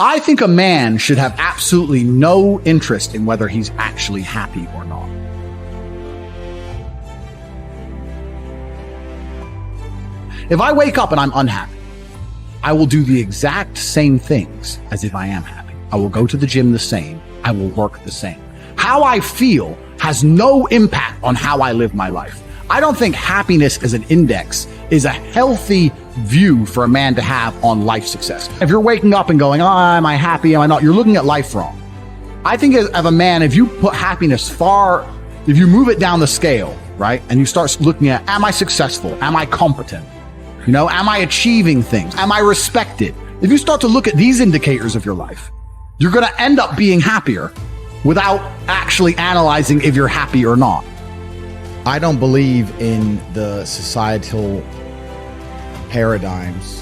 I think a man should have absolutely no interest in whether he's actually happy or not. If I wake up and I'm unhappy, I will do the exact same things as if I am happy. I will go to the gym the same. I will work the same. How I feel has no impact on how I live my life. I don't think happiness as an index is a healthy view for a man to have on life success. If you're waking up and going, oh, am I happy? Am I not? You're looking at life wrong. I think as a man, if you put happiness if you move it down the scale, right? And you start looking at, am I successful? Am I competent? Am I achieving things? Am I respected? If you start to look at these indicators of your life, you're going to end up being happier without actually analyzing if you're happy or not. I don't believe in the societal paradigms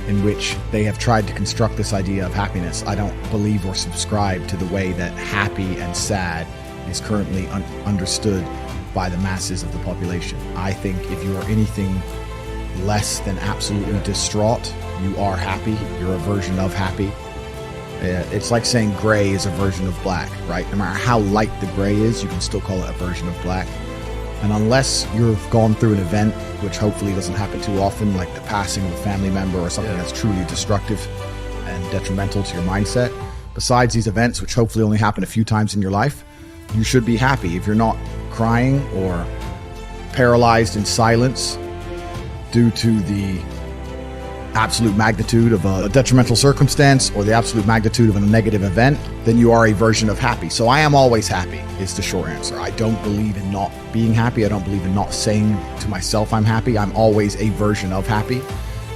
in which they have tried to construct this idea of happiness. I don't believe or subscribe to the way that happy and sad is currently understood by the masses of the population. I think if you are anything less than absolutely distraught, you are happy. You're a version of happy. It's like saying gray is a version of black, right? No matter how light the gray is, you can still call it a version of black. And unless you've gone through an event, which hopefully doesn't happen too often, like the passing of a family member or something that's truly destructive and detrimental to your mindset, besides these events, which hopefully only happen a few times in your life, you should be happy. If you're not crying or paralyzed in silence due to the absolute magnitude of a detrimental circumstance or the absolute magnitude of a negative event, then you are a version of happy. So I am always happy is the short answer. I don't believe in not being happy. I don't believe in not saying to myself I'm happy. I'm always a version of happy.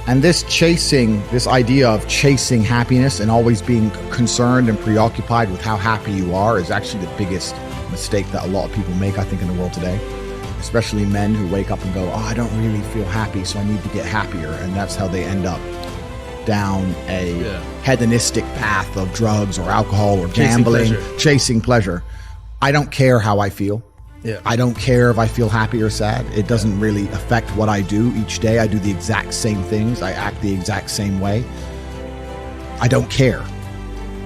And this idea of chasing happiness and always being concerned and preoccupied with how happy you are is actually the biggest mistake that a lot of people make, I think, in the world today. Especially men who wake up and go, oh, I don't really feel happy, so I need to get happier. And that's how they end up down a hedonistic path of drugs or alcohol or gambling, chasing pleasure. I don't care how I feel. I don't care if I feel happy or sad. It doesn't really affect what I do each day. I do the exact same things. I act the exact same way. I don't care.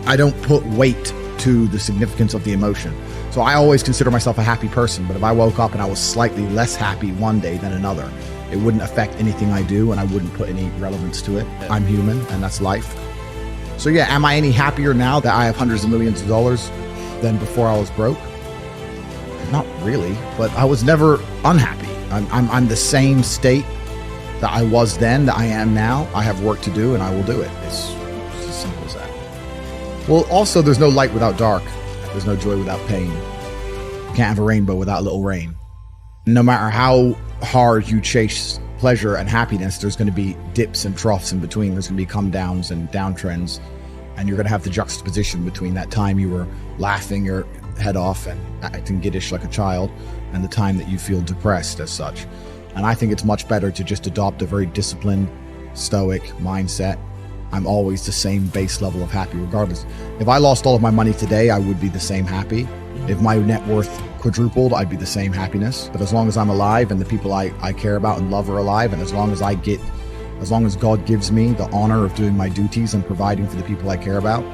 I don't put weight to the significance of the emotion. So I always consider myself a happy person, but if I woke up and I was slightly less happy one day than another, it wouldn't affect anything I do and I wouldn't put any relevance to it. I'm human and that's life. So yeah, am I any happier now that I have hundreds of millions of dollars than before I was broke? Not really, but I was never unhappy. I'm the same state that I was then that I am now. I have work to do and I will do it. It's as simple as that. Well, also there's no light without dark. There's no joy without pain. You can't have a rainbow without a little rain. No matter how hard you chase pleasure and happiness, there's going to be dips and troughs in between. There's going to be come downs and downtrends. And you're going to have the juxtaposition between that time you were laughing your head off and acting giddish like a child and the time that you feel depressed as such. And I think it's much better to just adopt a very disciplined, stoic mindset. I'm always the same base level of happy regardless. If I lost all of my money today, I would be the same happy. If my net worth quadrupled, I'd be the same happiness. But as long as I'm alive and the people I care about and love are alive, and as long as God gives me the honor of doing my duties and providing for the people I care about,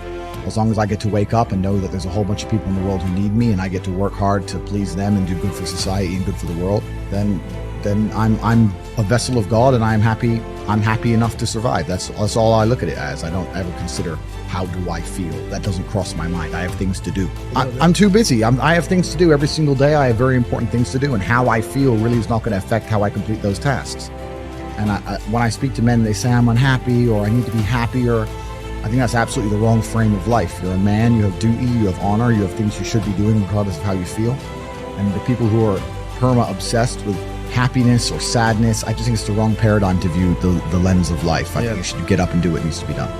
as long as I get to wake up and know that there's a whole bunch of people in the world who need me and I get to work hard to please them and do good for society and good for the world, then I'm a vessel of God and I'm happy enough to survive. That's all I look at it as. I don't ever consider how do I feel. That doesn't cross my mind. I have things to do. I'm too busy. I have things to do every single day. I have very important things to do, and how I feel really is not going to affect how I complete those tasks. And when I speak to men, they say I'm unhappy or I need to be happier. I think that's absolutely the wrong frame of life. You're a man, you have duty, you have honor, you have things you should be doing regardless of how you feel. And the people who are perma-obsessed with happiness or sadness, I just think it's the wrong paradigm to view the lens of life. I think you should get up and do what needs to be done.